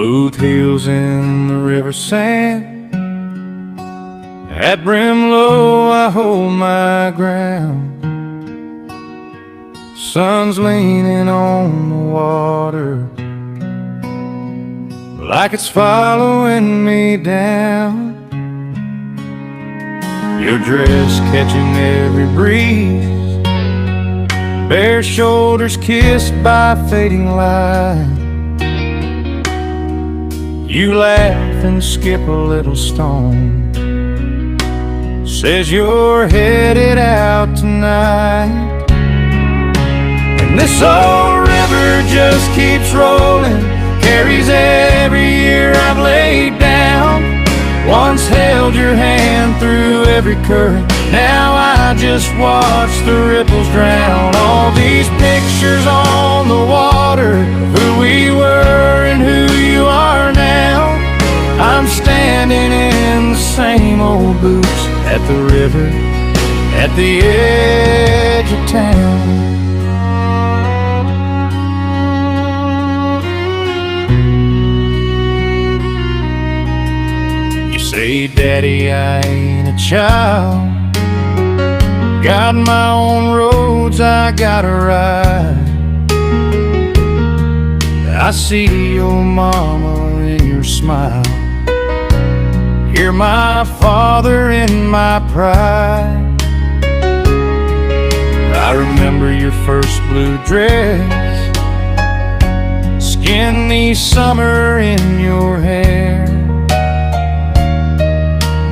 Both heels in the river sand. At brim low I hold my ground. Sun's leaning on the water like it's following me down. Your dress catching every breeze, bare shoulders kissed by fading light. You laugh and skip a little stone, says you're headed out tonight. And this old river just keeps rolling, carries every year I've laid down. Once held your hand through every current, now I just watch the ripples drown. All these pictures on the water, who we were and who you are now. I'm standing in the same old boots at the river, at the edge of town. Say, Daddy, I ain't a child, got my own roads I gotta ride. I see your mama in your smile, hear my father in my pride. I remember your first blue dress, skinny summer in your hair.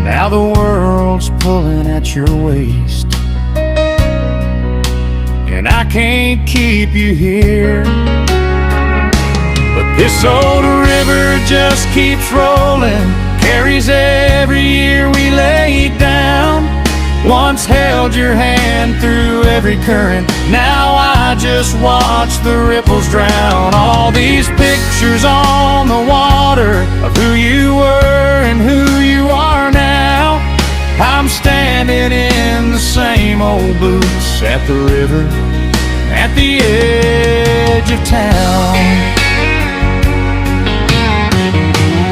Now the world's pulling at your waist, and I can't keep you here. But this old river just keeps rolling, carries every year we laid down. Once held your hand through every current, now I just watch the ripples drown. All these pictures on the water of who you were and who you are now. I'm standing in the same old boots at the river, at the edge of town.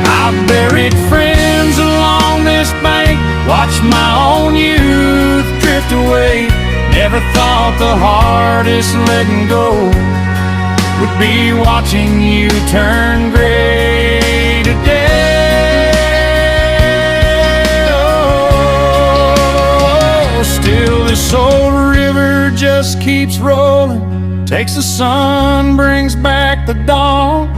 I've buried friends along this bank, watched my own youth drift away. Never thought the hardest letting go would be watching you turn gray today. Oh, still this old river just keeps rolling, takes the sun, brings back the dawn.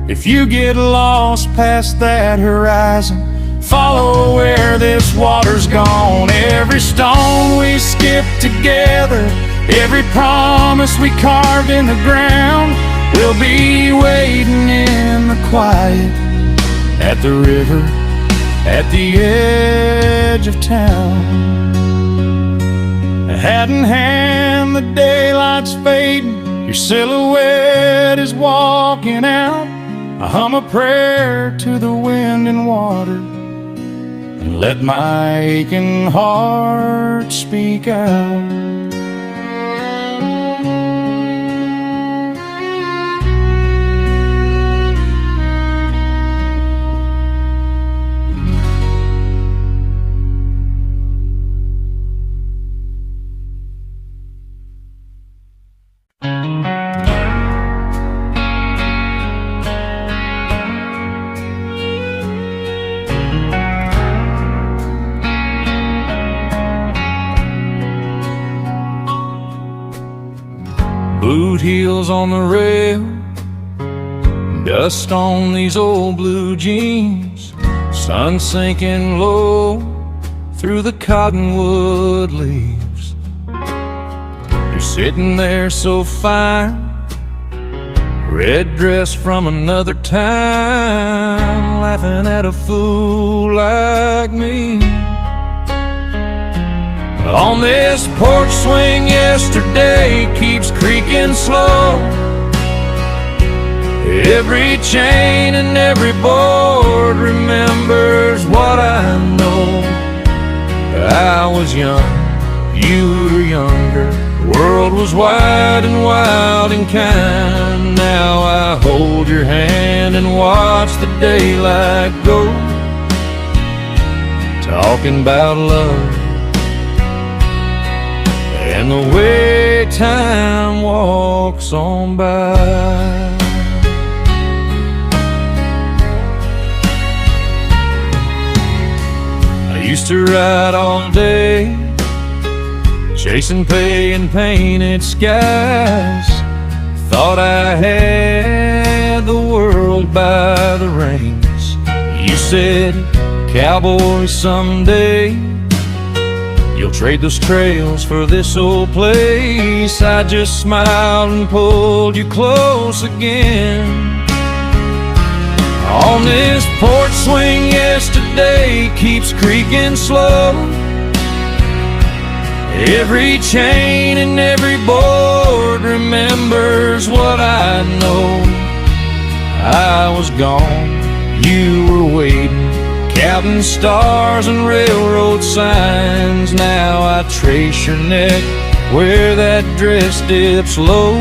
If you get lost past that horizon, follow where this water's gone. Every stone we skipped together, every promise we carved in the ground, will be waiting in the quiet at the river, at the edge of town. Hat in hand, the daylight's fading, your silhouette is walking out. I hum a prayer to the wind and water, and let my aching heart speak out. Boot heels on the rail, dust on these old blue jeans, sun sinking low through the cottonwood leaves. You're sitting there so fine, red dress from another time, laughing at a fool like me. On this porch swing yesterday keeps creaking slow. Every chain and every board remembers what I know. I was young, you were younger, the world world was wide and wild and kind. Now I hold your hand and watch the daylight go, talking about love and the way time walks on by. I used to ride all day, chasing pay and painted skies. Thought I had the world by the reins. You said, cowboy, someday you'll trade those trails for this old place. I just smiled and pulled you close again. On this porch swing, yesterday keeps creaking slow. Every chain and every board remembers what I know. I was gone, you were waiting, counting stars and railroad signs. Now I trace your neck where that dress dips low,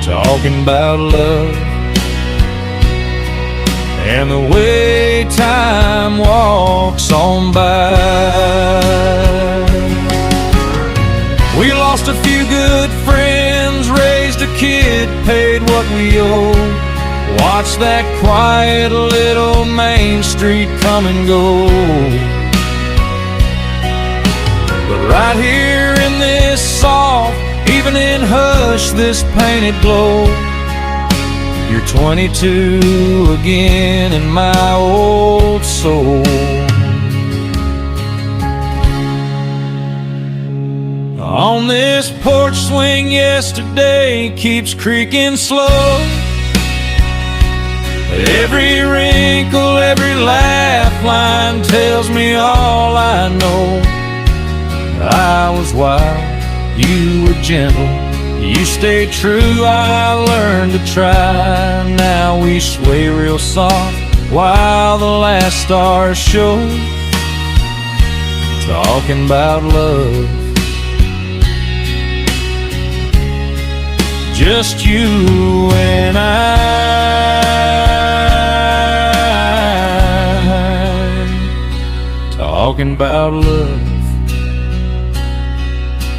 talking about love and the way time walks on by. We lost a few good friends, raised a kid, paid what we owed. Watch that quiet little Main Street come and go. But right here in this soft evening hush, this painted glow, you're 22 again in my old soul. On this porch swing, yesterday keeps creaking slow. Every wrinkle, every laugh line tells me all I know. I was wild, you were gentle, you stayed true, I learned to try. Now we sway real soft while the last stars show, talking about love, just you and I, talking about love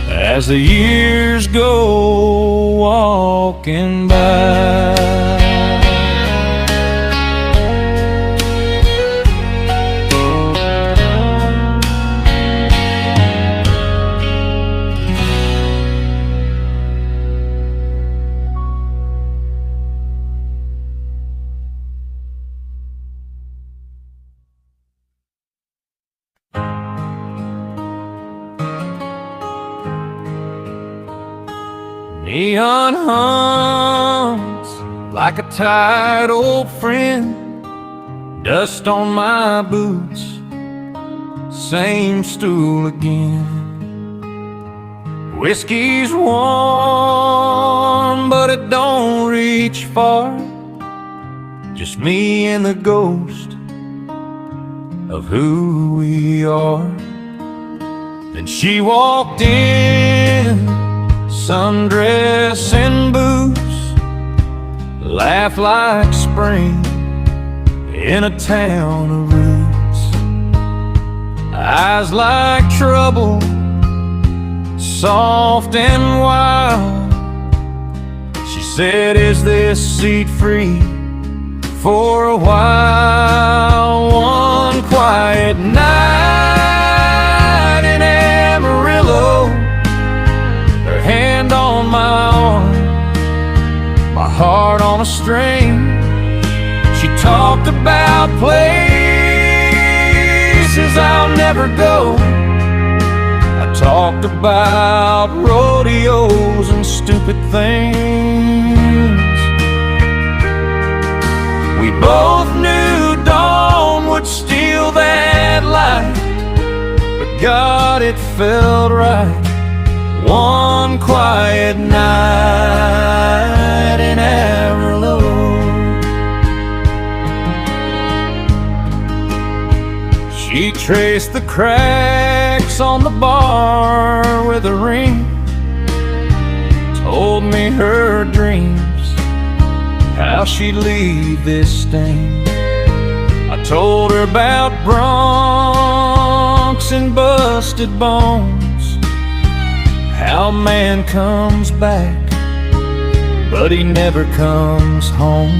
as the years go walking by. Neon hums like a tired old friend, dust on my boots, same stool again. Whiskey's warm, but it don't reach far, just me and the ghost of who we are. Then she walked in, sundress and boots, laugh like spring in a town of roots, eyes like trouble, soft and wild. She said, is this seat free for a while? One quiet night in Amarillo, hand on my arm, my heart on a string. She talked about places I'll never go. I talked about rodeos and stupid things. We both knew dawn would steal that light, but God, it felt right. One quiet night in Amarillo. She traced the cracks on the bar with a ring, told me her dreams, how she'd leave this stain. I told her about broncs and busted bones, how a man comes back, but he never comes home.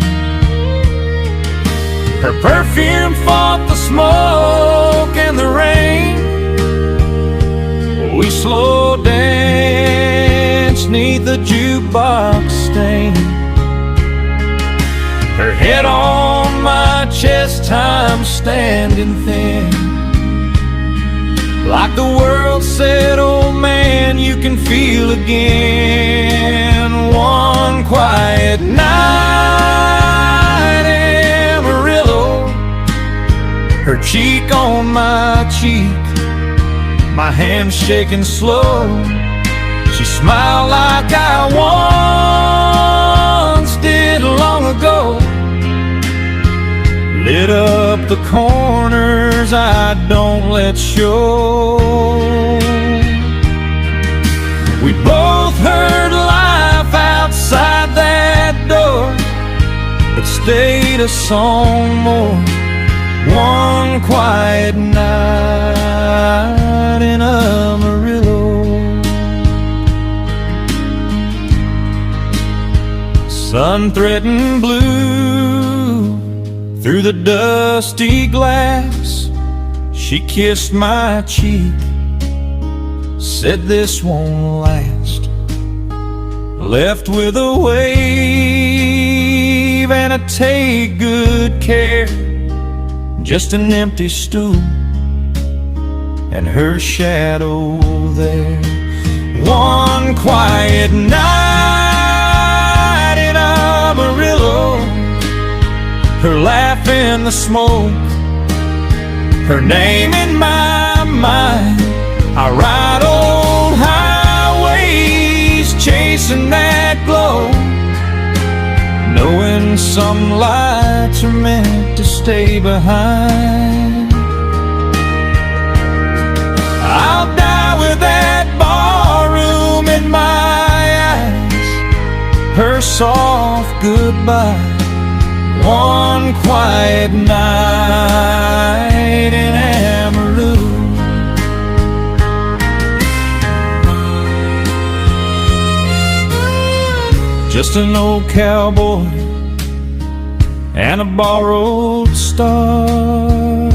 Her perfume fought the smoke and the rain. We slow danced neath the jukebox stain. Her head on my chest, time standing thin. Like the world said, old man, you can feel again. One quiet night, Amarillo, her cheek on my cheek, my hand shaking slow. She smiled like I once did long ago. Lit up the corners I don't let show. We both heard life outside that door, but stayed a song more. One quiet night in Amarillo. Sun threatened blue through the dusty glass. She kissed my cheek, said this won't last. Left with a wave and a take good care. Just an empty stool and her shadow there. One quiet night in Amarillo, her laugh in the smoke, her name in my mind. I ride old highways chasing that glow, knowing some lights are meant to stay behind. I'll die with that barroom in my eyes, her soft goodbye. One quiet night in Amarillo. Just an old cowboy and a borrowed star.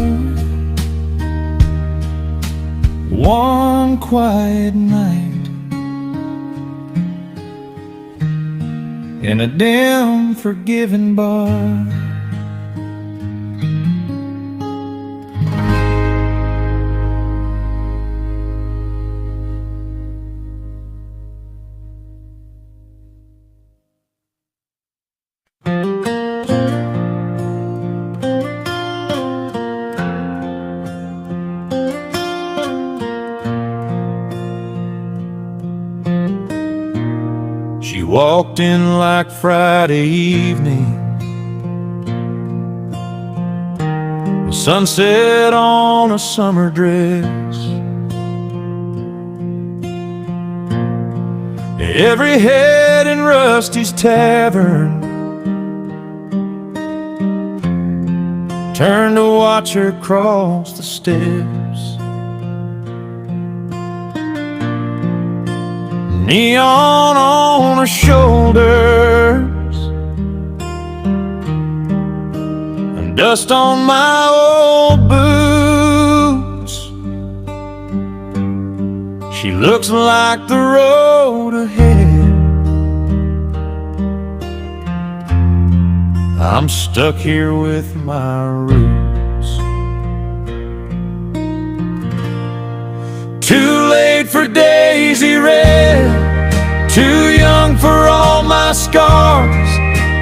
One quiet night in a dim, forgiving bar. She walked in like Friday evening, the sunset on a summer dress. Every head in Rusty's tavern turned to watch her cross the steps. Neon on her shoulders and dust on my old boots. She looks like the road ahead. I'm stuck here with my roots. Too late for Daisy Red, too young for all my scars.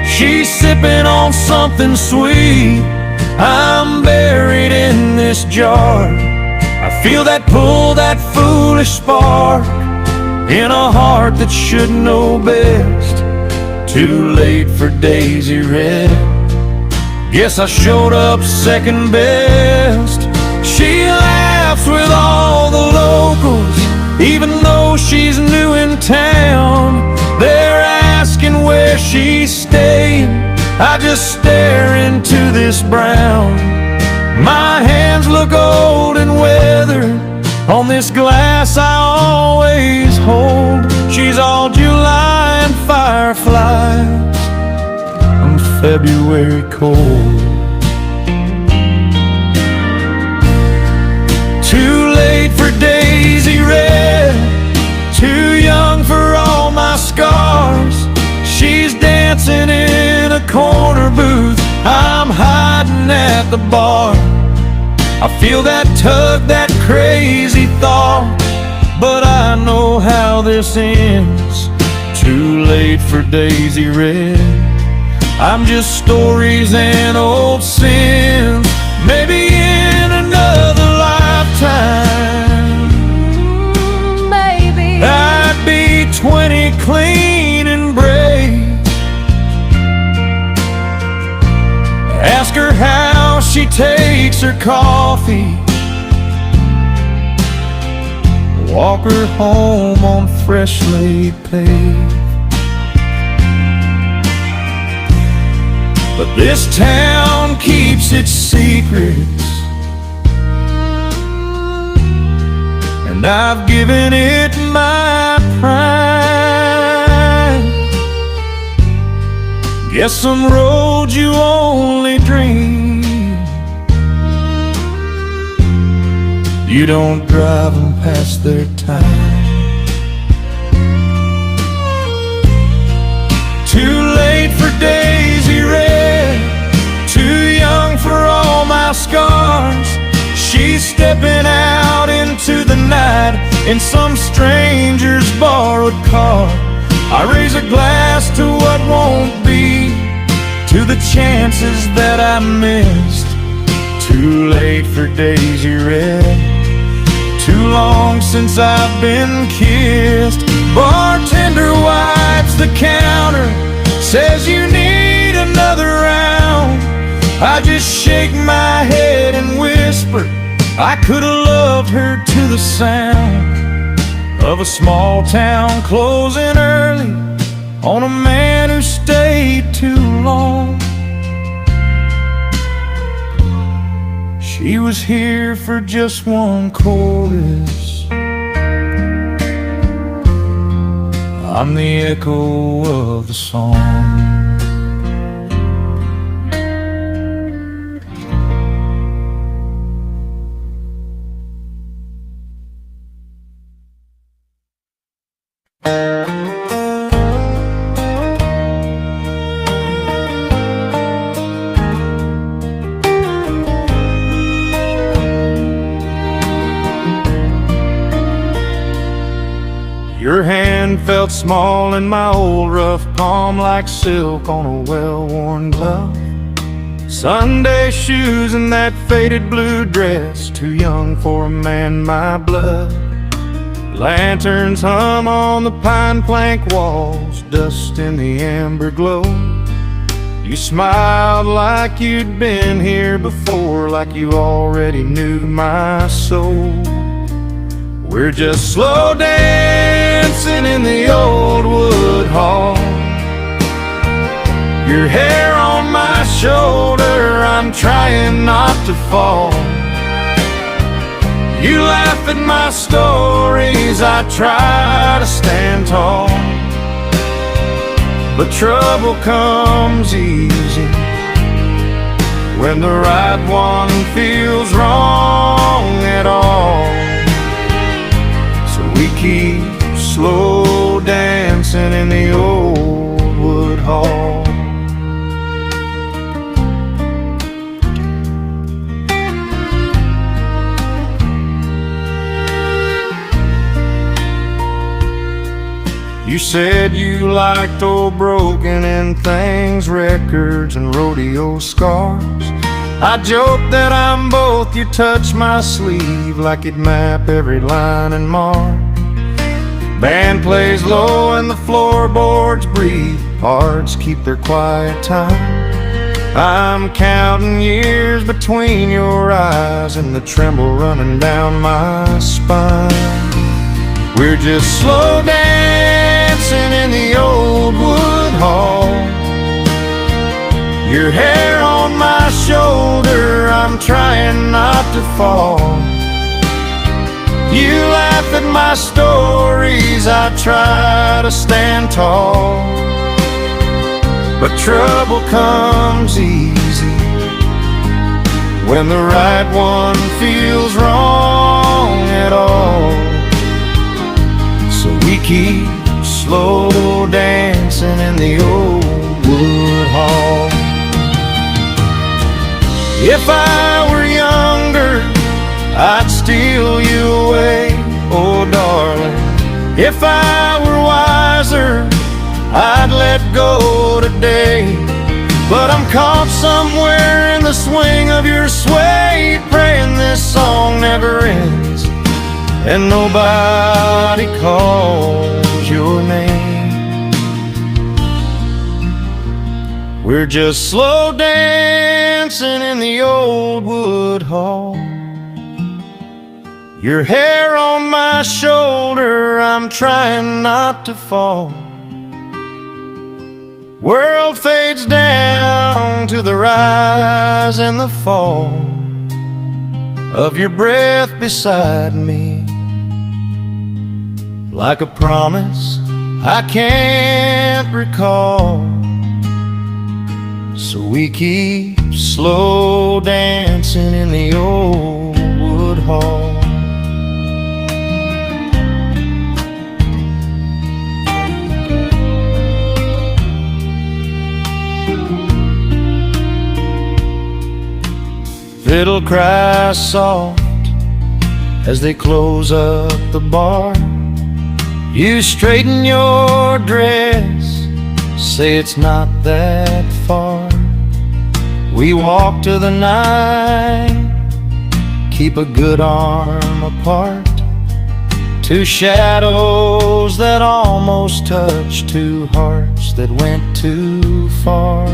She's sipping on something sweet, I'm buried in this jar. I feel that pull, that foolish spark in a heart that should know best. Too late for Daisy Red, guess I showed up second best. She laughs with all the locals, even though she's new in town. she's staying, I just stare into this brown. My hands look old and weathered on this glass I always hold. She's all July and fireflies on February cold. Too late for daisy red, too young for all my scars. She's dancing in a corner booth, I'm hiding at the bar. I feel that tug, that crazy thought, but I know how this ends. Too late for daisy red, I'm just stories and old sins. Maybe in another lifetime, maybe I'd be 20, clean and brave. Ask her how she takes her coffee, walk her home on freshly paved. But this town keeps its secrets, and I've given it my pride. Guess some roads you only dream, you don't drive them past their time. Too late for daisy red, too young for all my scars. She's stepping out into the night in some stranger's borrowed car. I raise a glass to what won't be, to the chances that I missed. Too late for daisy red, too long since I've been kissed. Bartender wipes the counter, says you need another round. I just shake my head and whisper, I could have loved her to the sound of a small town closing early on a man who stayed too long. She was here for just one chorus, I'm the echo of the song. Your hand felt small in my old rough palm, like silk on a well-worn glove. Sunday shoes and that faded blue dress, too young for a man my blood. Lanterns hum on the pine plank walls, dust in the amber glow. You smiled like you'd been here before, like you already knew my soul. We're just slow dancing in the old wood hall. Your hair on my shoulder, I'm trying not to fall. You laugh at my stories, I try to stand tall. But trouble comes easy when the right one feels wrong at all. So we keep slow dancing in the old wood hall. You said you liked old broken and things, records and rodeo scars. I joke that I'm both, you touch my sleeve like you'd map every line and mark. Band plays low and the floorboards breathe, hearts keep their quiet time. I'm counting years between your eyes and the tremble running down my spine. We're just slow dancing in the old wood Hall. Your hair on my shoulder, I'm trying not to fall. You laugh at my stories, I try to stand tall. But trouble comes easy when the right one feels wrong at all. So we keep slow dancing in the old wood hall. If I were younger, I'd steal you away, oh darling. If I were wiser, I'd let go today. But I'm caught somewhere in the swing of your sway, praying this song never ends and nobody calls your name. We're just slow dancing in the old wood hall. Your hair on my shoulder, I'm trying not to fall. World fades down to the rise and the fall of your breath beside me, like a promise I can't recall. So we keep slow dancing in the old wood hall. Fiddle cries soft as they close up the bar. You straighten your dress, say it's not that far. We walk to the night, keep a good arm apart. Two shadows that almost touch, two hearts that went too far.